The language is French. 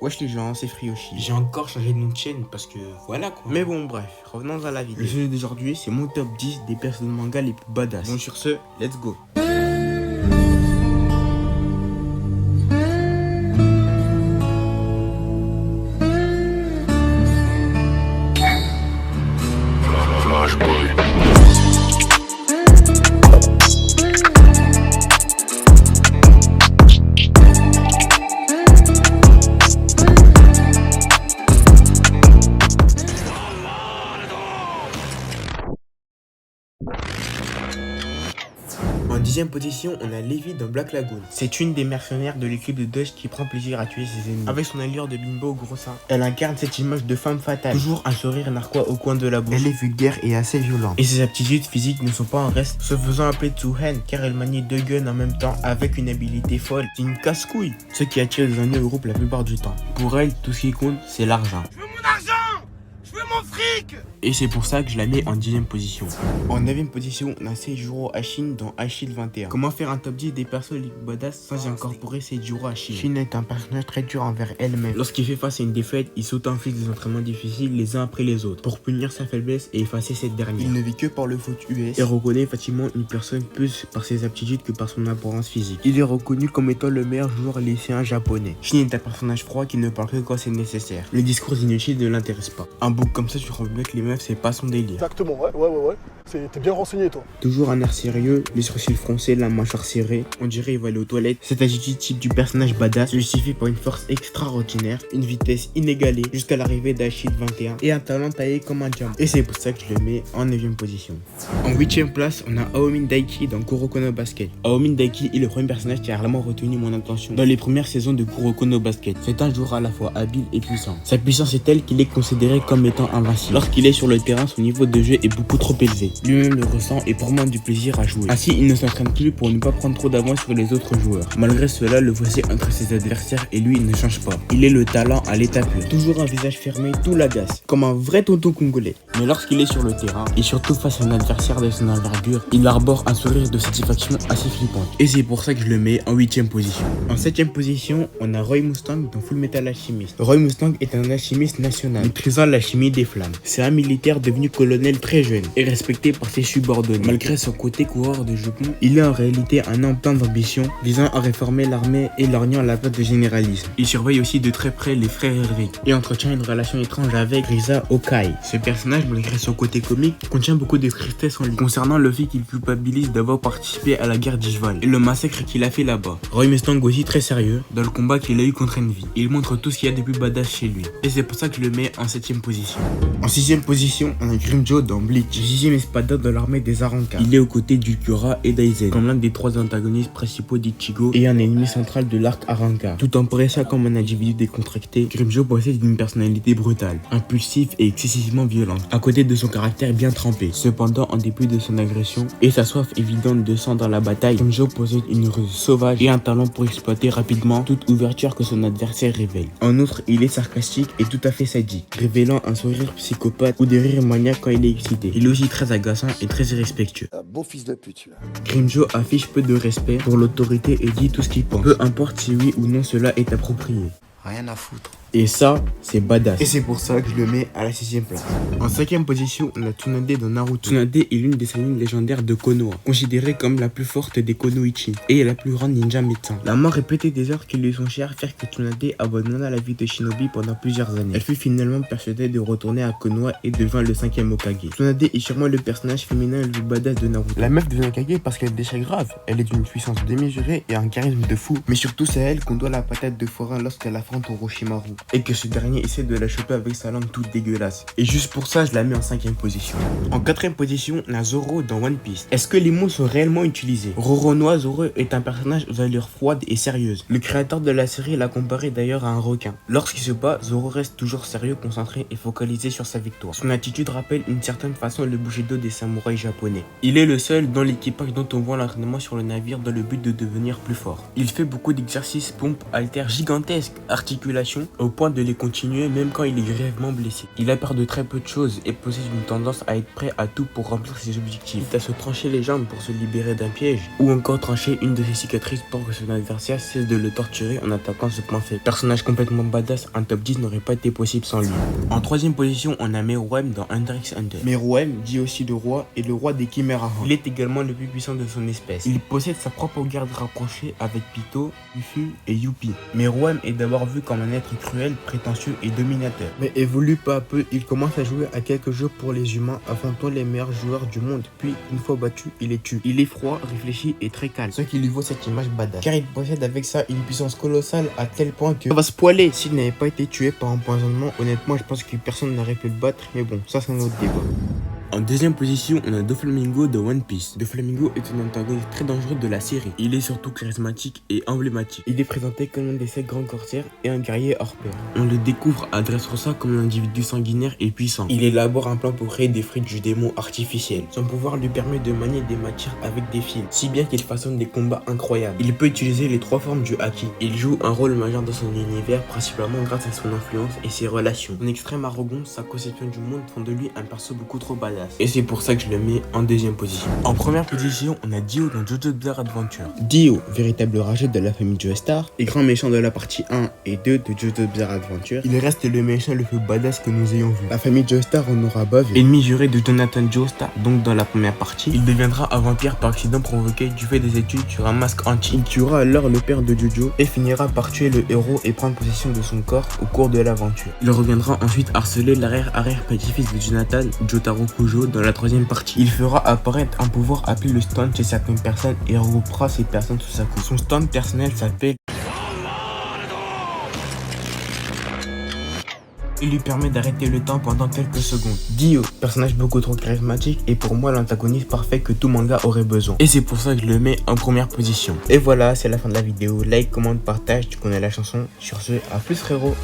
Wesh les gens, c'est Frioshi. J'ai encore changé de nom de chaîne parce que voilà quoi. Mais bon bref, revenons à la vidéo. Le sujet d'aujourd'hui, c'est mon top 10 des personnes manga les plus badass. Bon sur ce, let's go. En 10ème position, on a Levi dans Black Lagoon. C'est une des mercenaires de l'équipe de Dust qui prend plaisir à tuer ses ennemis. Avec son allure de bimbo gros sein, elle incarne cette image de femme fatale. Toujours un sourire narquois au coin de la bouche. Elle est vulgaire et assez violente. Et ses aptitudes physiques ne sont pas en reste, se faisant appeler Tsuhen car elle manie deux guns en même temps avec une habilité folle. C'est une casse-couille, ce qui attire les ennuis au groupe la plupart du temps. Pour elle, tout ce qui compte, c'est l'argent. Je veux mon argent! Je veux mon fric! Et c'est pour ça que je la mets en 10ème position. En 9ème position, on a Seijuro Hashin dans Hachid 21. Comment faire un top 10 des persos les plus badass sans y incorporer Seijuro Hashin? Shin est un personnage très dur envers elle-même. Lorsqu'il fait face à une défaite, il s'auto-inflige des entraînements difficiles les uns après les autres pour punir sa faiblesse et effacer cette dernière. Il ne vit que par le foot US et reconnaît facilement une personne plus par ses aptitudes que par son apparence physique. Il est reconnu comme étant le meilleur joueur lycéen japonais. Shin est un personnage froid qui ne parle que quand c'est nécessaire. Le discours inutile ne l'intéresse pas. Un bouc comme ça sur un mec les meufs, c'est pas son délire. Exactement, ouais. T'es bien renseigné, toi. Toujours un air sérieux, les sourcils froncés, la mâchoire serrée. On dirait il va aller aux toilettes. Cette attitude type du personnage badass se justifie par une force extraordinaire, une vitesse inégalée jusqu'à l'arrivée d'Hachid 21 et un talent taillé comme un diamant. Et c'est pour ça que je le mets en 9ème position. En 8ème place, on a Aomin Daiki dans Kuroko no Basket. Aomin Daiki est le premier personnage qui a vraiment retenu mon attention dans les premières saisons de Kuroko no Basket. C'est un joueur à la fois habile et puissant. Sa puissance est telle qu'il est considéré comme étant invincible. Lorsqu'il est sur le terrain, son niveau de jeu est beaucoup trop élevé. Lui-même le ressent et prend moins du plaisir à jouer. Ainsi, il ne s'entraîne plus pour ne pas prendre trop d'avance sur les autres joueurs. Malgré cela, le fossé entre ses adversaires et lui ne change pas. Il est le talent à l'état pur. Toujours un visage fermé, tout l'agace, comme un vrai tonton congolais. Mais lorsqu'il est sur le terrain, et surtout face à un adversaire de son envergure, il arbore un sourire de satisfaction assez flippant. Et c'est pour ça que je le mets en 8ème position. En 7ème position, on a Roy Mustang dans Full Metal Alchemist. Roy Mustang est un alchimiste national, maîtrisant la chimie des flammes. C'est un militaire devenu colonel très jeune et respecté par ses subordonnés. Malgré son côté coureur de jupons, il est en réalité un homme plein d'ambition, visant à réformer l'armée et lorgnant la place de généralisme. Il surveille aussi de très près les frères Eric et entretient une relation étrange avec Risa Okai. Ce personnage, malgré son côté comique, contient beaucoup de tristesse en lui concernant le fait qu'il culpabilise d'avoir participé à la guerre d'Ishval et le massacre qu'il a fait là-bas. Roy Mustang aussi très sérieux dans le combat qu'il a eu contre Envy. Il montre tout ce qu'il y a de plus badass chez lui. Et c'est pour ça que je le mets en 7ème position. En 6ème position, on a Grimmjow dans Bleach, 6ème espadon de l'armée des Arrancar. Il est aux côtés d'Ultura et d'Aizen, comme l'un des trois antagonistes principaux d'Ichigo et un ennemi central de l'arc Arrancar. Tout en paraissant comme un individu décontracté, Grimmjow possède une personnalité brutale, impulsive et excessivement violente, à côté de son caractère bien trempé. Cependant, en dépit de son agression et sa soif évidente de sang dans la bataille, Grimmjow possède une ruse sauvage et un talent pour exploiter rapidement toute ouverture que son adversaire révèle. En outre, il est sarcastique et tout à fait sadique, révélant un sourire psychopathe ou des rires maniaques quand il est excité. Il est aussi très agaçant et très irrespectueux. Un beau fils de pute, celui-là. Grimmjow affiche peu de respect pour l'autorité et dit tout ce qu'il pense, peu importe si oui ou non cela est approprié. Rien à foutre. Et ça, c'est badass. Et c'est pour ça que je le mets à la 6ème place. En 5ème position, on a Tsunade dans Naruto. Tsunade est l'une des familles légendaires de Konoha, considérée comme la plus forte des Konoichi et la plus grande ninja médecin. La mort répétée des heures qui lui sont chères fait que Tsunade abandonna la vie de shinobi pendant plusieurs années. Elle fut finalement persuadée de retourner à Konoha et devint le 5ème Hokage. Tsunade est sûrement le personnage féminin le plus badass de Naruto. La meuf devient Hokage parce qu'elle déchire grave. Elle est d'une puissance démesurée et un charisme de fou. Mais surtout, c'est à elle qu'on doit la patate de forain lorsqu'elle affronte Orochimaru. Et que ce dernier essaie de la choper avec sa langue toute dégueulasse. Et juste pour ça, je la mets en 5ème position. En 4ème position, on a Zoro dans One Piece. Est-ce que les mots sont réellement utilisés? Roronoa Zoro est un personnage aux allures froides et sérieuses. Le créateur de la série l'a comparé d'ailleurs à un requin. Lorsqu'il se bat, Zoro reste toujours sérieux, concentré et focalisé sur sa victoire. Son attitude rappelle d'une certaine façon le Bushido des samouraïs japonais. Il est le seul dans l'équipage dont on voit l'entraînement sur le navire dans le but de devenir plus fort. Il fait beaucoup d'exercices, pompes, haltères gigantesques, articulations, au point de les continuer même quand il est grièvement blessé. Il a peur de très peu de choses et possède une tendance à être prêt à tout pour remplir ses objectifs. Quitte à se trancher les jambes pour se libérer d'un piège, ou encore trancher une de ses cicatrices pour que son adversaire cesse de le torturer en attaquant ce point faible. Personnage complètement badass, un top 10 n'aurait pas été possible sans lui. En troisième position, on a Meruem dans Hunter x Hunter. Meruem, dit aussi le roi, est le roi des Chimera. Il est également le plus puissant de son espèce. Il possède sa propre garde rapprochée avec Pito, Ufu et Youpi. Meruem est d'abord vu comme un être cruel, prétentieux et dominateur. Mais évolue peu à peu, il commence à jouer à quelques jeux pour les humains, affrontant les meilleurs joueurs du monde. Puis, une fois battu, il les tue. Il est froid, réfléchi et très calme, ce qui lui vaut cette image badass. Car il possède avec ça une puissance colossale à tel point que ça va se poiler. S'il n'avait pas été tué par empoisonnement, honnêtement, je pense que personne n'aurait pu le battre. Mais bon, ça c'est un autre débat. En deuxième position, on a Doflamingo de One Piece. Doflamingo est un antagoniste très dangereux de la série. Il est surtout charismatique et emblématique. Il est présenté comme l'un des 7 grands corsaires et un guerrier hors pair. On le découvre à Dressrosa comme un individu sanguinaire et puissant. Il élabore un plan pour créer des frites du démon artificielles. Son pouvoir lui permet de manier des matières avec des fils, si bien qu'il façonne des combats incroyables. Il peut utiliser les 3 formes du haki. Il joue un rôle majeur dans son univers, principalement grâce à son influence et ses relations. Son extrême arrogance, sa conception du monde font de lui un perso beaucoup trop badass. Et c'est pour ça que je le mets en deuxième position. En première position, on a Dio dans JoJo's Bizarre Adventure. Dio, véritable rageux de la famille Joestar et grand méchant de la partie 1 et 2 de JoJo's Bizarre Adventure, il reste le méchant le plus badass que nous ayons vu. La famille Joestar en aura bavé. Ennemi juré de Jonathan Joestar, donc dans la première partie, il deviendra un vampire par accident provoqué du fait des études sur un masque anti. Il tuera alors le père de Jojo et finira par tuer le héros et prendre possession de son corps au cours de l'aventure. Il reviendra ensuite harceler l'arrière-petit-fils de Jonathan, Jotaro Kujo, dans la troisième partie. Il fera apparaître un pouvoir appelé le stand chez certaines personnes et regroupera ces personnes sous sa coupe. Son stand personnel s'appelle il lui permet d'arrêter le temps pendant quelques secondes. Dio, personnage beaucoup trop charismatique et pour moi l'antagoniste parfait que tout manga aurait besoin. Et c'est pour ça que je le mets en première position. Et voilà, c'est la fin de la vidéo. Like, commente, partage, tu connais la chanson. Sur ce, à plus frérot.